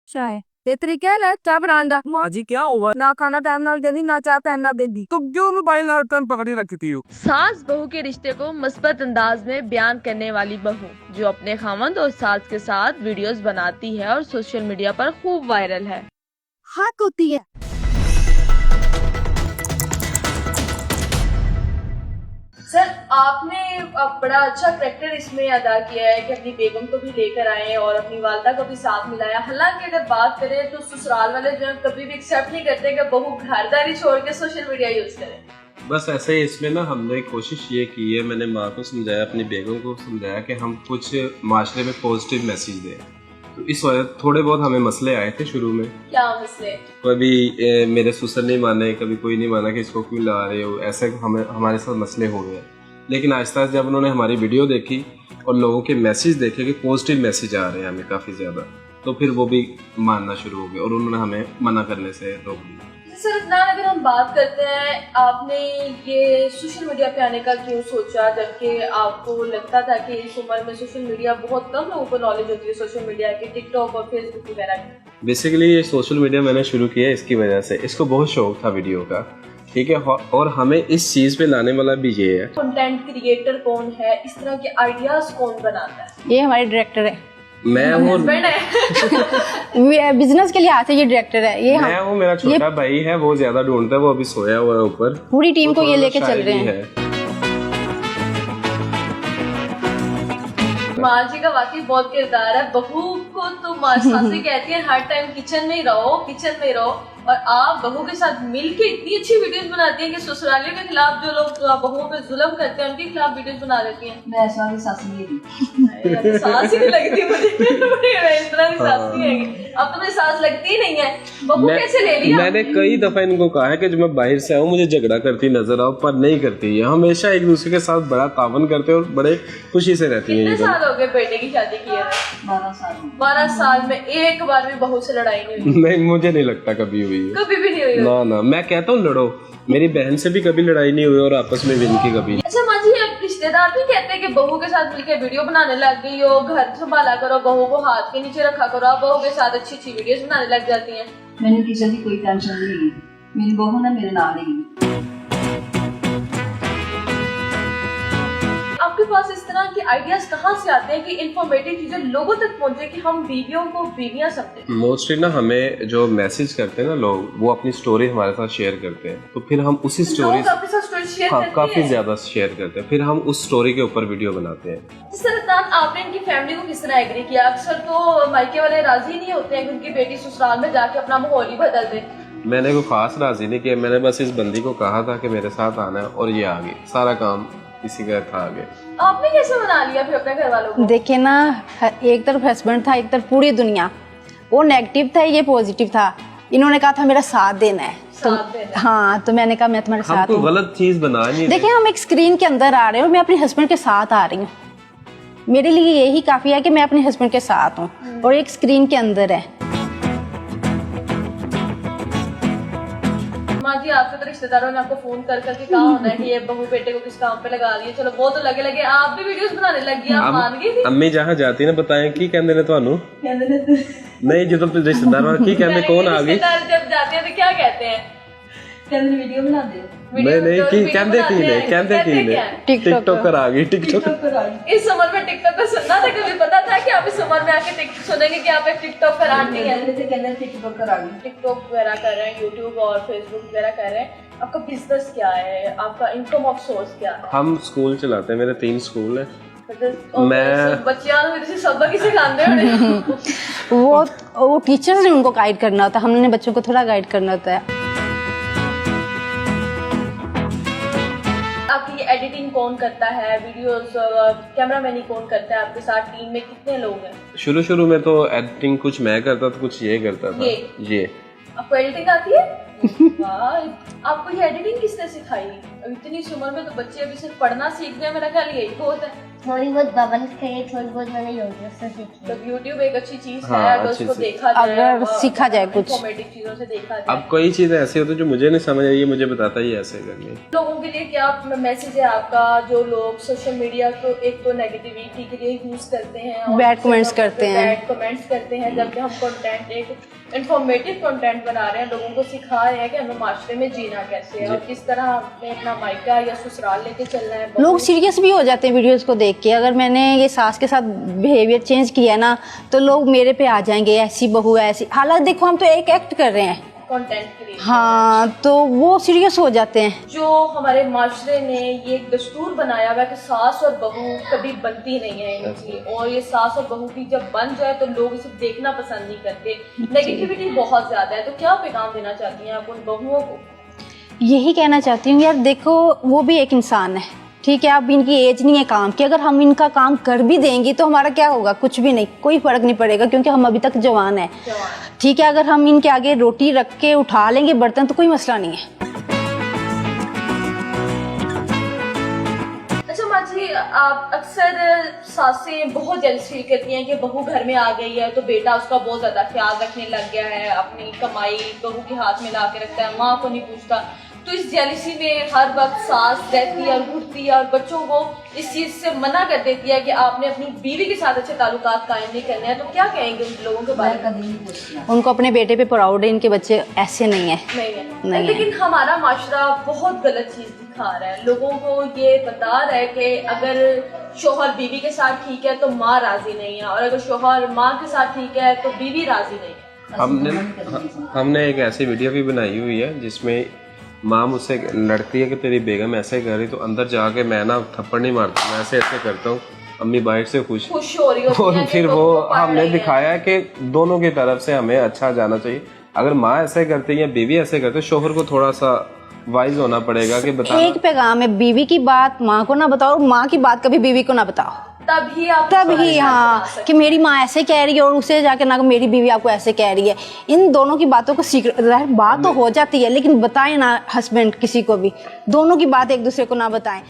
चाय ते तरीका है चाय बनाने का। माँ जी क्या हुआ? ना खाना टाइम नाल देनी, ना चाय टाइम नाल देनी। तो क्यों मोबाइल हर टाइम पकड़ी रखती हो? सास बहू के रिश्ते को मुस्बत अंदाज में बयान करने वाली बहू जो अपने खामंद और सास के साथ वीडियोस बनाती है और सोशल मीडिया पर खूब वायरल है। हक होती है। सर आपने बड़ा अच्छा कैरेक्टर इसमें अदा किया है कि अपनी बेगम को भी लेकर आए और अपनी वालदा को भी साथ मिलाया। हालांकि अगर बात करें तो ससुराल वाले जो है कभी भी एक्सेप्ट नहीं करते कि बहू घरदारी छोड़ के सोशल मीडिया यूज करे। बस ऐसे ही इसमें ना हमने कोशिश ये की है, मैंने माँ को समझाया, अपनी बेगम को समझाया कि हम कुछ माशरे में पॉजिटिव मैसेज दें। तो इस वजह थोड़े बहुत हमें मसले आए थे शुरू में। क्या मसले? कभी मेरे ससुर नहीं माने, कभी कोई नहीं माना कि इसको क्यों ला रहे हो, ऐसे हमारे साथ मसले हो गए। लेकिन आहिस्ता आहिस्ता जब उन्होंने हमारी वीडियो देखी और लोगों के मैसेज देखे कि पॉजिटिव मैसेज आ रहे हैं हमें काफ़ी ज़्यादा, तो फिर वो भी मानना शुरू हो गए और उन्होंने हमें मना करने से रोक दिया। सर इतना अगर हम बात करते हैं, आपने ये सोशल मीडिया पे आने का क्यों सोचा, जबकि आपको लगता था कि इस उम्र में सोशल मीडिया बहुत कम लोगों को नॉलेज होती है सोशल मीडिया की, टिकटॉक और फेसबुक वगैरह की। बेसिकली ये सोशल मीडिया मैंने शुरू किया इसकी वजह से, इसको बहुत शौक था वीडियो का, ठीक है। और हमें इस चीज़ पे लाने वाला भी ये है। कंटेंट क्रिएटर कौन है, इस तरह के आइडियाज कौन बनाता है? ये हमारे डायरेक्टर है। मैं हूँ हस्बैंड है। बिजनेस के लिए आते ये डायरेक्टर है। ये मैं हूँ, मेरा छोटा भाई है, वो ज्यादा ढूंढता है, वो अभी सोया हुआ है ऊपर। पूरी टीम को ये थोड़ा लेके चल शायरी रहे हैं। है। माँ जी का वाकई बहुत किरदार है। बहू को तो माँ सासी कहती है हर टाइम किचन में ही रहो, किचन में ही रहो, और आप बहू के साथ मिलके इतनी अच्छी वीडियोस बनाती हैं कि ससुरालियों के खिलाफ जो लोग बहुओं पे जुल्म करते हैं उनके खिलाफ वीडियोस बना देती हैं। मैं ऐसा वाली सास नहीं है। सास ही नहीं लगती मुझे। मैं इस तरह की सास नहीं है। अब तो मेरी सास लगती ही नहीं है। बहू कैसे ले लिया? मैंने कई दफा इनको कहा है कि जब मैं बाहर से आऊँ मुझे झगड़ा करती नजर आओ, पर नहीं करती है। हमेशा एक दूसरे के साथ बड़ा तावन करते हैं और बड़े खुशी से रहती है। कितने साल हो गए बेटे की शादी की है? 12 साल। 12 साल में एक बार भी बहू से लड़ाई नहीं हुई? नहीं, मुझे नहीं लगता कभी हुई है। कभी भी नहीं हुई? ना ना, मैं कहता हूँ लड़ो, मेरी बहन से भी कभी लड़ाई नहीं हुई और आपस में भी इनकी कभी नहीं। अच्छा माँ जी, अब रिश्तेदार भी कहते हैं कि बहू के साथ मिलकर वीडियो बनाने लग गई हो, घर संभाला करो, बहू को हाथ के नीचे रखा करो, आप बहू के साथ अच्छी अच्छी वीडियोस बनाने लग जाती हैं। मैंने किसी की कोई टेंशन नहीं ली, मेरी बहू ने मेरे नाल ही। आपके पास इस तरह के आइडियाज कहाँ से आते हैं कि इंफॉर्मेटिव चीजें लोगों तक पहुंचे कि हम बीवियों को बीवियां समझें? मोस्टली ना हमें जो मैसेज करते हैं ना लोग, वो अपनी स्टोरी हमारे साथ शेयर करते हैं, तो फिर हम उसी स्टोरी लोग आपके साथ स्टोरी शेयर करते काफी हैं? ज्यादा शेयर करते हैं, फिर हम उस स्टोरी के ऊपर वीडियो बनाते हैं। सर आपने इनकी फैमिली को किस तरह एग्री किया? अक्सर तो मायके वाले राजी नहीं होते हैं कि उनकी बेटी ससुराल में जाके अपना माहौल ही बदल दे। मैंने कोई खास राजी नहीं किया, मैंने बस इस बंदी को कहा था कि मेरे साथ आना है और ये आ गई, सारा काम इसी का था आगे। आपने कैसे मना लिया फिर अपने घर वालों को? देखिए ना, एक तरफ हस्बैंड था, एक तरफ पूरी दुनिया। वो नेगेटिव था, ये पॉजिटिव था। इन्होंने कहा था मेरा साथ देना है, तो हाँ, तो मैंने कहा मैं तुम्हारे हम साथ कोई हूँ। गलत चीज बना नहीं। देखिए हम एक स्क्रीन के अंदर आ रहे हैं और मैं अपने हस्बैंड के साथ आ रही हूँ। मेरे लिए यही काफी है कि मैं अपने हस्बैंड के साथ हूँ और एक स्क्रीन के अंदर है। माँ जी, आपके तो रिश्तेदारों ने आपको फोन कर करके कहा होना है कि ये बहू बेटे को किस काम पे लगा रही है। चलो वो तो लगे लगे, आप भी वीडियोस बनाने लग गई, आप मान गई थी? अम्मी जहाँ जाती है ना, बताएं की कहते ने थानू? नहीं, जो तो रिश्तेदार की कहते कौन आ गई? रिश्तेदार जब जाते हैं तो क्या कहते हैं? कहते वीडियो बना दे। नहीं की कहते की ने, कहते की ने टिकटॉकर आ गई, टिकटॉकर। इस उम्र में टिकटॉक का सुनना था? कभी पता था कि आप इस उम्र में आके टिकटॉक सुनेंगे कि आप एक टिकटॉकर आंटी हैं? कहते टिकटॉकर आ गई। टिकटॉक वगैरह कर रहे हैं, यूट्यूब और फेसबुक वगैरह कर रहे हैं। आपका बिजनेस क्या है? आपका इनकम ऑफ सोर्स क्या है? हम स्कूल चलाते हैं, मेरे 3 स्कूल है। मैं बच्चियां सबक ही सिखाते हैं। वो टीचर ने उनको गाइड करना होता है, हमने बच्चों को थोड़ा गाइड करना होता है। आपकी एडिटिंग कौन करता है? वीडियोस कैमरामैन कौन करता है? आपके साथ टीम में कितने लोग हैं? शुरू में तो एडिटिंग कुछ मैं करता था, कुछ ये करता था। ये आपको एडिटिंग आती है? वाह, आपको ये एडिटिंग किसने सिखाई? अब इतनी सी उम्र में तो बच्चे अभी सिर्फ पढ़ना सीख रहे हैं, मेरा ख्याल यही बहुत है। थोड़ी बहुत बबल्स करिए, थोड़ी बहुत मैंने यूट्यूब से सीखी। तो YouTube एक अच्छी चीज हाँ, है, अगर अच्छी उसको चीज। देखा जाए, अगर सीखा जाए कुछ। इन्फॉर्मेटिव चीजों से देखा जाए। अब कई चीजें ऐसी होती है जो मुझे नहीं समझ आई, मुझे बताता ही ऐसे करनी। लोगों के लिए क्या मैसेज है आपका, जो लोग सोशल मीडिया को एक तो नेगेटिविटी के लिए यूज करते हैं और Bad comments करते हैं। बैड कमेंट्स करते हैं, जबकि हम कंटेंट एक इन्फॉर्मेटिव कंटेंट बना रहे हैं, लोगों को सिखा रहे हैं कि हमें माशरे में जीना कैसे है और किस तरह हमें अपना मायका या ससुराल लेके चलना है। लोग सीरियस भी हो जाते हैं वीडियोस को देख के। अगर मैंने ये सास के साथ बिहेवियर चेंज किया ना तो लोग मेरे पे आ जाएंगे, ऐसी बहू है ऐसी। हालांकि देखो हम तो एक एक्ट कर रहे हैं, कंटेंट के लिए। हाँ, तो वो सीरियस हो जाते हैं। जो हमारे माशरे ने ये एक दस्तूर बनाया हुआ है कि सास और बहू कभी बनती नहीं है इनकी, और ये सास और बहू की जब बन जाए तो लोग इसे देखना पसंद नहीं करते। नेगेटिविटी बहुत ज्यादा है, तो क्या पैगाम देना चाहती हैं आप उन बहुओं को? यही कहना चाहती हूँ यार, देखो वो भी एक इंसान है, ठीक है। अब इनकी एज नहीं है काम की, अगर हम इनका काम कर भी देंगे तो हमारा क्या होगा? कुछ भी नहीं, कोई फर्क नहीं पड़ेगा, क्योंकि हम अभी तक जवान है, ठीक है। अगर हम इनके आगे रोटी रख के उठा लेंगे बर्तन तो कोई मसला नहीं है। अच्छा माँ जी, आप अक्सर सासें बहुत जेलस फील करती हैं कि बहू घर में आ गई है तो बेटा उसका बहुत ज्यादा ख्याल रखने लग गया है, अपनी कमाई बहू के हाथ में ला के रखता है, माँ को नहीं पूछता। तो इस जेलसी में हर वक्त सास रहती है और घुटती है और बच्चों को इस चीज से मना कर देती है कि आपने अपनी बीवी के साथ अच्छे ताल्लुकात कायम नहीं करने हैं। तो क्या कहेंगे उन लोगों के बारे मैं में? कभी नहीं पूछती। उनको अपने बेटे पे प्राउड है, इनके बच्चे ऐसे नहीं है। नहीं है, नहीं है। लेकिन हमारा माशरा बहुत गलत चीज दिखा रहा है, लोगों को ये बता रहा है कि अगर शोहर बीवी के साथ ठीक है तो माँ राजी नहीं है, और अगर शोहर माँ के साथ ठीक है तो बीवी राजी नहीं है। हमने एक ऐसी वीडियो भी बनाई हुई है जिसमें माँ मुझसे लड़ती है कि तेरी बेगम ऐसे कर रही, तो अंदर जाके मैं ना थप्पड़ नहीं मारता, मैं ऐसे ऐसे करता हूँ, अम्मी बाहर से खुश हो रही होती और है कि फिर वो बहू को पढ़ हमने रही है। दिखाया है कि दोनों की तरफ से हमें अच्छा जाना चाहिए। अगर माँ ऐसे करती है या बीवी ऐसे करती है, शोहर को थोड़ा सा वाइज होना पड़ेगा कि बताना। एक पैगाम है, बीवी की बात माँ को ना बताओ और माँ की बात कभी बीवी को ना बताओ। तभी आप हाँ, कि मेरी माँ ऐसे कह रही है और उसे जाके ना मेरी बीवी आपको ऐसे कह रही है। इन दोनों की बातों को सीक्रेट बात तो हो जाती है, लेकिन बताएं ना हस्बैंड किसी को भी, दोनों की बात एक दूसरे को ना बताएं।